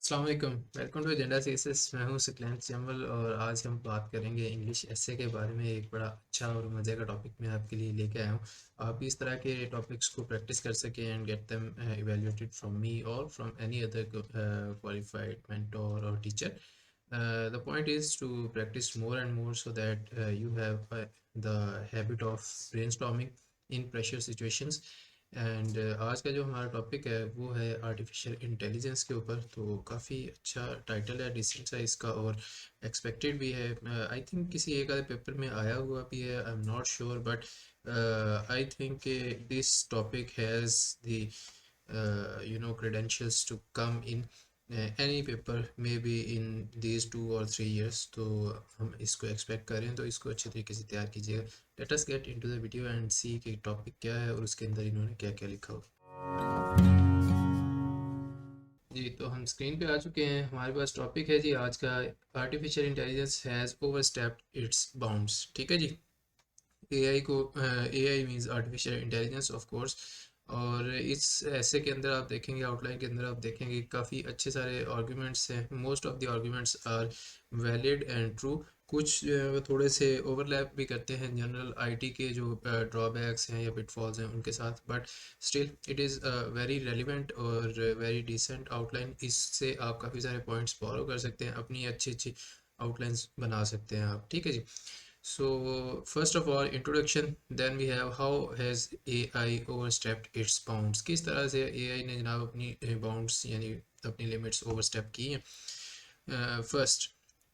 अस्सलाम वालेकुम, welcome to agenda CSS. मैं हूं सिकलैन जमल और आज हम बात करेंगे इंग्लिश एसे के बारे में। एक बड़ा अच्छा और मज़े का टॉपिक मैं आपके लिए लेके आया हूं। आप भी इस तरह के टॉपिक्स को प्रैक्टिस कर सकें and get them evaluated from me और from any other qualified mentor और teacher. The point is to practice more and more so that you have the habit of brainstorming in pressure situations. And आज का जो हमारा topic है वो है artificial intelligence के ऊपर। तो काफ़ी अच्छा टाइटल है, डिसेंट सा इसका, और एक्सपेक्टेड भी है। आई थिंक किसी एक आधे पेपर में आया हुआ भी है, I am not sure, but I think this topic has the credentials to come in any paper maybe in these 2 or 3 years. तो हम इसको एक्सपेक्ट करें तो इसको अच्छे तरीके से तैयार कीजिएगा. Let us get into the video and see कि टॉपिक क्या है और उसके अंदर इन्होंने क्या क्या लिखा हो. जी, तो हम स्क्रीन पे आ चुके हैं. हमारे पास टॉपिक है जी आज का, artificial intelligence has overstepped its bounds. ठीक है जी. एआई को AI means artificial intelligence of course. और इस ऐसे के अंदर आप देखेंगे, आउटलाइन के अंदर आप देखेंगे काफ़ी अच्छे सारे आर्गुमेंट्स हैं. Most of the arguments are valid and true. कुछ थोड़े से ओवरलैप भी करते हैं जनरल आईटी के जो ड्रॉबैक्स हैं या पिटफॉल्स हैं उनके साथ, but still it is very relevant और वेरी डिसेंट आउटलाइन. इससे आप काफ़ी सारे पॉइंट्स फॉलो कर सकते हैं, अपनी अच्छी अच्छी आउटलाइंस बना सकते हैं आप. ठीक है जी. So first of all introduction, then we have how has AI overstepped its bounds. किस तरह से AI ने जनाब अपनी bounds यानी अपनी limits overstep की हैं. First,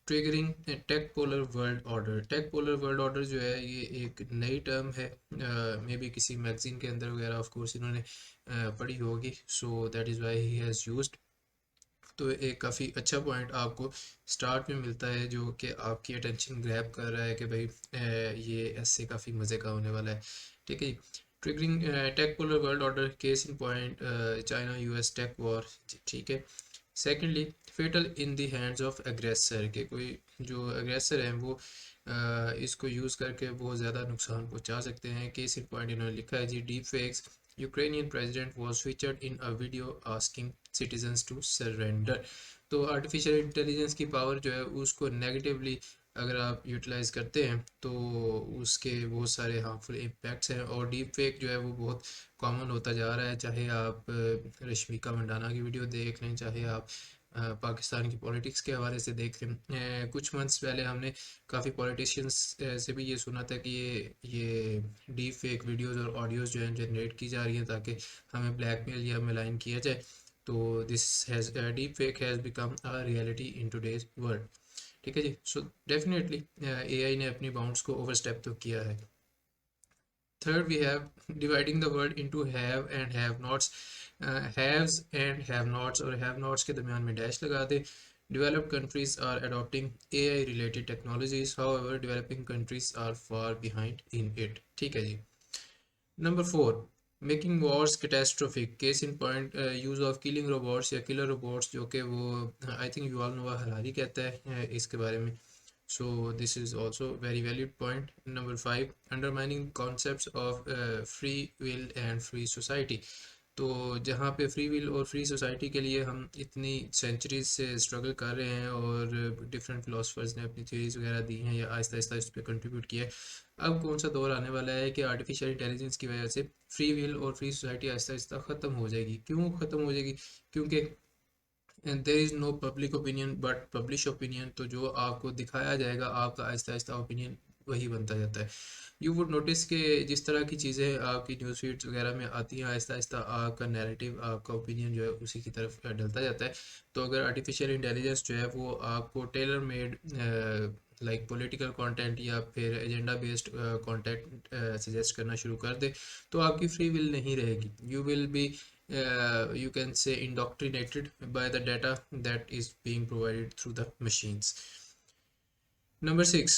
triggering tech polar world order. Tech polar world order जो है ये एक नई टर्म है. मे बी किसी मैगजीन के अंदर वगैरह ऑफ कोर्स इन्होंने पढ़ी होगी. So that is why he has used. तो एक काफ़ी अच्छा पॉइंट आपको स्टार्ट में मिलता है जो कि आपकी अटेंशन ग्रैब कर रहा है कि भाई ये ऐसे काफ़ी मज़े का होने वाला है. ठीक है. Triggering tech polar world order, case in point China US tech war. ठीक है. Secondly, fatal in the hands of aggressor, के कोई जो एग्रेसर हैं वो इसको यूज़ करके बहुत ज़्यादा नुकसान पहुंचा सकते हैं. केस इन पॉइंट इन्होंने लिखा है जी, deep fakes. Ukrainian president was featured in a video asking citizens to surrender. तो आर्टिफिशियल इंटेलिजेंस की पावर जो है उसको नेगेटिवली अगर आप यूटिलाइज करते हैं तो उसके बहुत सारे हार्मफुल इम्पैक्ट्स हैं. और डीप फेक जो है वो बहुत कॉमन होता जा रहा है. चाहे आप रश्मिका मंडाना की वीडियो देख लें, चाहे आप पाकिस्तान की पॉलिटिक्स के हवाले से देख लें. कुछ मंथ्स पहले हमने काफ़ी पॉलिटिशियंस से भी ये सुना था कि ये डीप फेक वीडियोज़ और ऑडियोज़ जो हैं जनरेट की जा रही हैं ताकि हमें ब्लैकमेल या मेलाइन किया जाए. तो this has deep fake has become a reality in today's world. ठीक है जी. सो डेफिनेटली एआई ने अपनी बाउंड्स को ओवरस्टेप तो किया है. Third, we have dividing the world into have and have nots. Haves and have nots, और have nots के दरमियान में डैश लगा दे. Developed countries are adopting AI related technologies, however developing countries are far behind in it. ठीक है जी. Number four, making wars catastrophic. Case in point use of killing robots या killer robots, जो कि वो I think you all know Harari कहता है इसके बारे में. So this is also very valid point. Number five, undermining concepts of free will and free society. तो जहाँ पे फ्री विल और फ्री सोसाइटी के लिए हम इतनी सेंचुरीज से स्ट्रगल कर रहे हैं और डिफरेंट फिलोसफर्स ने अपनी थ्योरीज वगैरह दी हैं या आहिस्ता आहिस्ता इस पर कंट्रीब्यूट किया है. अब कौन सा दौर आने वाला है कि आर्टिफिशियल इंटेलिजेंस की वजह से फ्री विल और फ्री सोसाइटी आहिस्ता आहिस्ता ख़त्म हो जाएगी. क्यों ख़त्म हो जाएगी? क्योंकि there is no public opinion but publish opinion. तो जो आपको दिखाया जाएगा आपका आहिस्ता आहिस्ता ओपिनियन वही बनता जाता है. यू वुड नोटिस कि जिस तरह की चीज़ें आपकी न्यूज़ फीड्स वगैरह में आती हैं आहिस्ता आहिस्ता आपका नैरेटिव, आपका ओपिनियन जो है उसी की तरफ डलता जाता है. तो अगर आर्टिफिशियल इंटेलिजेंस जो है वो आपको tailor made like political content या फिर एजेंडा बेस्ड कंटेंट सजेस्ट करना शुरू कर दे तो आपकी फ्री विल नहीं रहेगी. You will be you can say indoctrinated by the data that is being provided through the machines. Number six,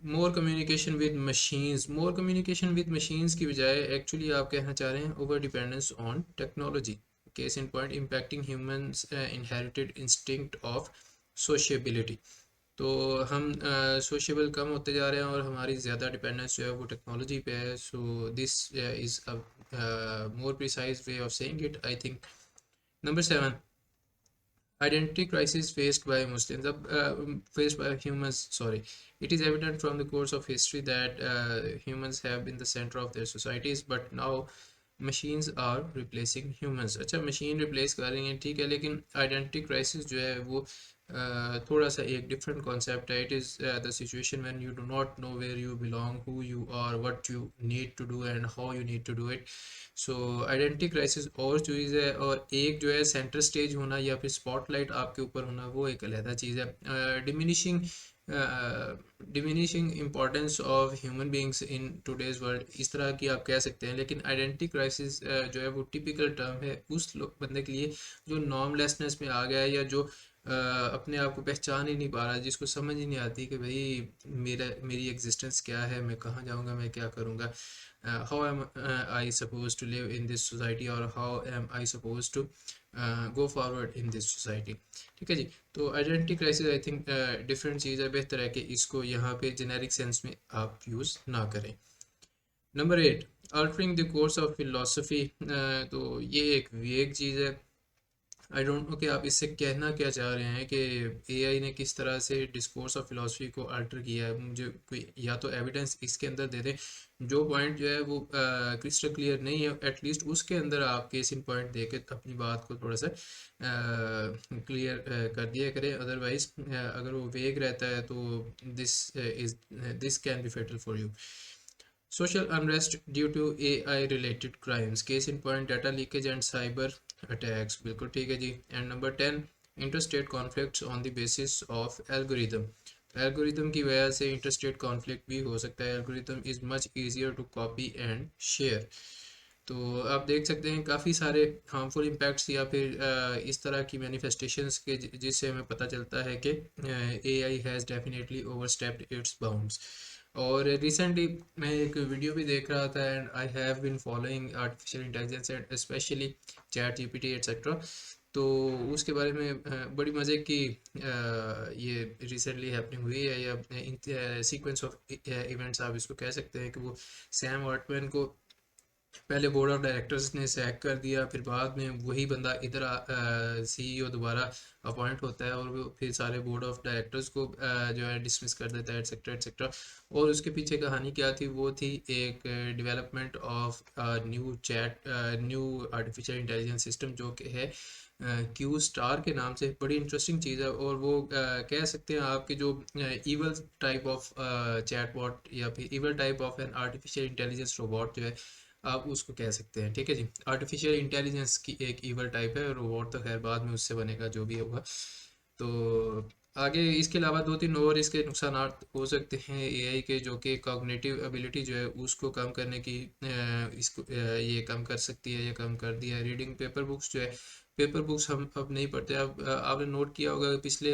more communication with machines. More communication with machines की बजाय actually आप कहना चाह रहे हैं over dependence on technology. Case in point, impacting humans inherited instinct of sociability. तो हम sociable कम होते जा रहे हैं और हमारी ज़्यादा डिपेंडेंस जो है वो टेक्नोलॉजी पे है. So this is a more precise way of saying it I think. Number seven, Identity crisis faced by Muslims, faced by humans. Sorry, it is evident from the course of history that humans have been the center of their societies, but now machines are replacing humans. अच्छा, machine replace कर रही हैं, ठीक है, लेकिन identity crisis जो है वो थोड़ा सा एक डिफरेंट कॉन्सेप्ट है. It is the situation when you do not know where you belong, who you are, what you need to do and how you need to do it. So identity crisis और चीज़ है, और एक जो है centre stage होना या फिर स्पॉटलाइट आपके ऊपर होना, वो एक अलग चीज़ है. Diminishing importance of human beings in today's world, इस तरह की आप कह सकते हैं. लेकिन आइडेंटिटी क्राइसिस जो है वो टिपिकल टर्म है उस बंदे के लिए जो नॉर्मलेसनेस में आ गया है, या जो अपने आप को पहचान ही नहीं पा रहा, जिसको समझ ही नहीं आती कि भाई मेरी एग्जिस्टेंस क्या है, मैं कहाँ जाऊँगा, मैं क्या करूँगा, how am I supposed to live in this society, or how am I supposed to go forward in this society. ठीक है जी. तो identity crisis I think different चीज़ है, बेहतर है कि इसको यहाँ पे जेनेरिक सेंस में आप यूज़ ना करें. Number 8, altering the course of philosophy. तो ये एक वेग चीज़ है. आई डोंट नो कि आप इससे कहना क्या चाह रहे हैं कि एआई ने किस तरह से डिस्कोर्स ऑफ फिलॉसफी को अल्टर किया है. मुझे कोई या तो एविडेंस इसके अंदर दे दें. जो पॉइंट जो है वो क्रिस्टल क्लियर नहीं है, एटलीस्ट उसके अंदर आप केस इन पॉइंट दे के अपनी बात को थोड़ा सा क्लियर कर दिया करें. अदरवाइज अगर वो वेग रहता है तो this can be fatal for you. Social unrest due to AI related crimes. Case in point, data leakage and cyber attacks. बिल्कुल ठीक है जी. And number 10, interstate conflicts on the basis of algorithm. Algorithm की वजह से interstate conflict भी हो सकता है. Algorithm is much easier to copy and share. तो आप देख सकते हैं काफ़ी सारे हार्मफुल इम्पैक्ट्स या फिर इस तरह की मैनिफेस्टेशंस के जिससे हमें पता चलता है कि AI has definitely overstepped its bounds. और रिसेंटली मैं एक वीडियो भी देख रहा था, and I have been following artificial intelligence and specially ChatGPT etcetera. तो उसके बारे में बड़ी मज़े की ये रिसेंटली हैपनिंग हुई है, या सीक्वेंस ऑफ इवेंट्स आप इसको कह सकते हैं, कि वो सैम ऑल्टमैन को पहले बोर्ड ऑफ डायरेक्टर्स ने सैक कर दिया, फिर बाद में वही बंदा इधर सीईओ दोबारा अपॉइंट होता है, और वो फिर सारे बोर्ड ऑफ डायरेक्टर्स को जो है डिसमिस कर देता है, एटसेट्रा एटसेट्रा. और उसके पीछे कहानी क्या थी, वो थी एक development of new artificial intelligence system, जो कि है क्यू स्टार के नाम से. बड़ी इंटरेस्टिंग चीज़ है, और वो कह सकते हैं आपके जो ईवल टाइप ऑफ चैटबॉट, या फिर evil type of an artificial intelligence robot जो है, आप उसको कह सकते हैं. ठीक है जी. आर्टिफिशियल इंटेलिजेंस की एक ईवल टाइप है, रोबोट तो खैर बाद में उससे बनेगा जो भी होगा. तो आगे इसके अलावा दो तीन और इसके नुकसान हो सकते हैं एआई के, जो कि कॉग्निटिव एबिलिटी जो है उसको कम करने की इसको ये कम कर सकती है, या कम कर दिया है. रीडिंग पेपर बुक्स जो है, पेपर बुक्स हम अब नहीं पढ़ते. अब आपने नोट किया होगा कि पिछले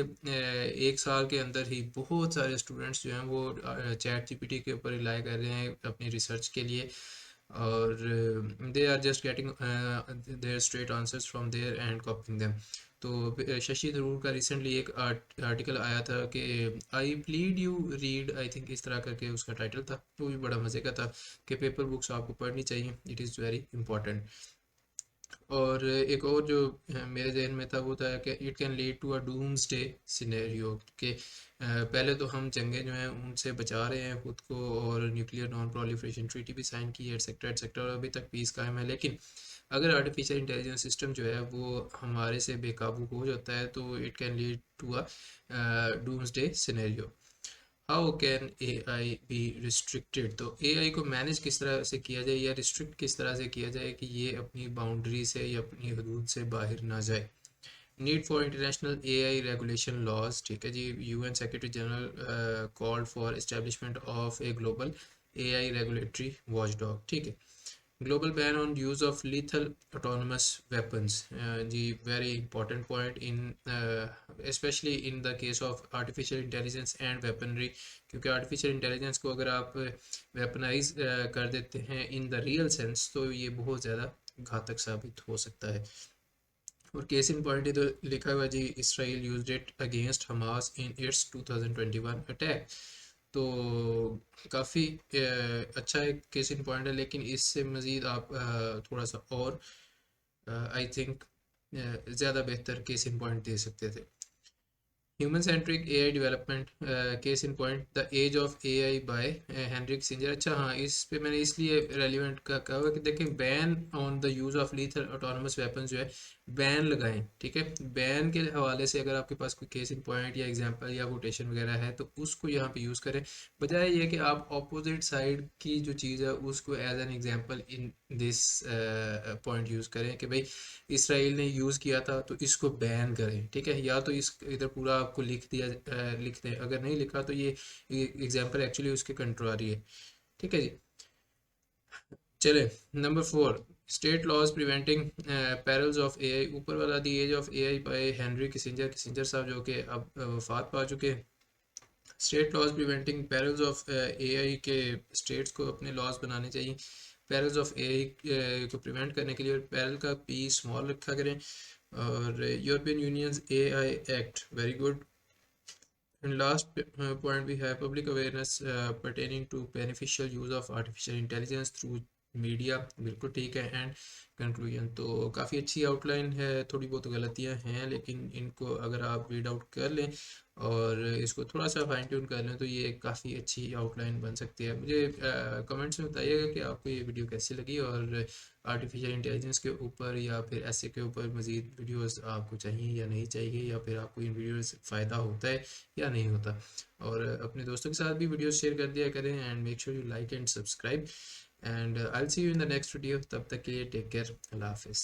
एक साल के अंदर ही बहुत सारे स्टूडेंट्स जो हैं वो चैट जीपीटी के ऊपर रिलाई कर रहे हैं अपनी रिसर्च के लिए, और they are just getting their straight answers from there and copying them. तो शशि थरूर का रिसेंटली एक आर्टिकल आया था कि I plead you read, I think इस तरह करके उसका टाइटल था. वो भी बड़ा मज़े का था कि पेपर बुक्स आपको पढ़नी चाहिए, इट इज़ वेरी इंपॉर्टेंट. और एक और जो मेरे जहन में था वो था कि it can lead to a doomsday scenario, कि पहले तो हम जंगें जो हैं उनसे बचा रहे हैं खुद को, और न्यूक्लियर नॉन प्रोलिफरेशन ट्रीटी भी साइन की है, एटसेट्रा एटसेट्रा, और अभी तक पीस कायम है. लेकिन अगर आर्टिफिशियल इंटेलिजेंस सिस्टम जो है वो हमारे से बेकाबू हो जाता है, तो it can lead to a doomsday scenario. How can AI be restricted. तो एआई को मैनेज किस तरह से किया जाए, या रिस्ट्रिक्ट किस तरह से किया जाए कि ये अपनी बाउंड्री से या अपनी हदूद से बाहर ना जाए. Need for international AI regulation laws. ठीक है जी. UN secretary general called for establishment of a global AI regulatory watchdog. ठीक है. Global ban on use of lethal autonomous weapons. जी, very important point in specially in the case of artificial intelligence and weaponry. क्योंकि artificial intelligence को अगर आप weaponise कर देते हैं इन द रियल सेंस, तो ये बहुत ज़्यादा घातक साबित हो सकता है. और केस इन पॉइंट तो लिखा हुआ जी, Israel used it against Hamas in its 2021 attack. तो काफ़ी अच्छा एक केस इन पॉइंट है, लेकिन इससे मज़ीद आप थोड़ा सा और आई थिंक ज़्यादा बेहतर केस इन पॉइंट दे सकते थे। Human centric AI development, case in point the age of AI by Henry Kissinger. अच्छा हाँ, इस पे मैंने इसलिए रेलिवेंट का कहा हुआ कि देखें, ban on the use of lethal autonomous weapon जो है, बैन लगाएं, ठीक है। बैन के हवाले से अगर आपके पास कोई केस इन पॉइंट या एग्जांपल या कोटेशन वगैरह है तो उसको यहाँ पे यूज़ करें, बजाय ये कि आप ऑपोजिट साइड की जो चीज़ है उसको as an example in this point use करें कि भाई इसराइल ने यूज़ किया था तो इसको बैन करें, ठीक है। या तो इस इधर पूरा आपको लिख दिया, लिख दें, अगर नहीं लिखा तो ये एग्जांपल एक्चुअली उसके कंट्रारी है, ठीक है जी। चले, number 4, state laws preventing perils of AI. ऊपर वाला the age of AI by Henry Kissinger, Kissinger साहब जो कि अब वफात पा चुके हैं। State laws preventing perils of AI के स्टेट्स को अपने लॉज बनाने चाहिए पैरल्स ऑफ एआई को प्रिवेंट करने के लिए, और पैरल का पी स्मॉल रखा करें। और European unions AI act, very good. And last point we have public awareness pertaining to beneficial use of artificial intelligence through media, बिल्कुल ठीक है। एंड कंक्लूजन, तो काफ़ी अच्छी आउटलाइन है, थोड़ी बहुत गलतियां हैं लेकिन इनको अगर आप रीड आउट कर लें और इसको थोड़ा सा फाइन ट्यून कर लें तो ये काफ़ी अच्छी आउटलाइन बन सकती है। मुझे कमेंट्स में बताइएगा कि आपको ये वीडियो कैसी लगी, और आर्टिफिशियल इंटेलिजेंस के ऊपर या फिर ऐसे के ऊपर मज़ीद वीडियोस आपको चाहिए या नहीं चाहिए, या फिर आपको इन वीडियो से फ़ायदा होता है या नहीं होता। और अपने दोस्तों के साथ भी वीडियोस शेयर कर दिया करें, and make sure you like and subscribe, and I will see you in the next video. तब तक के लिए टेक केयर, अल्लाह हाफिज़।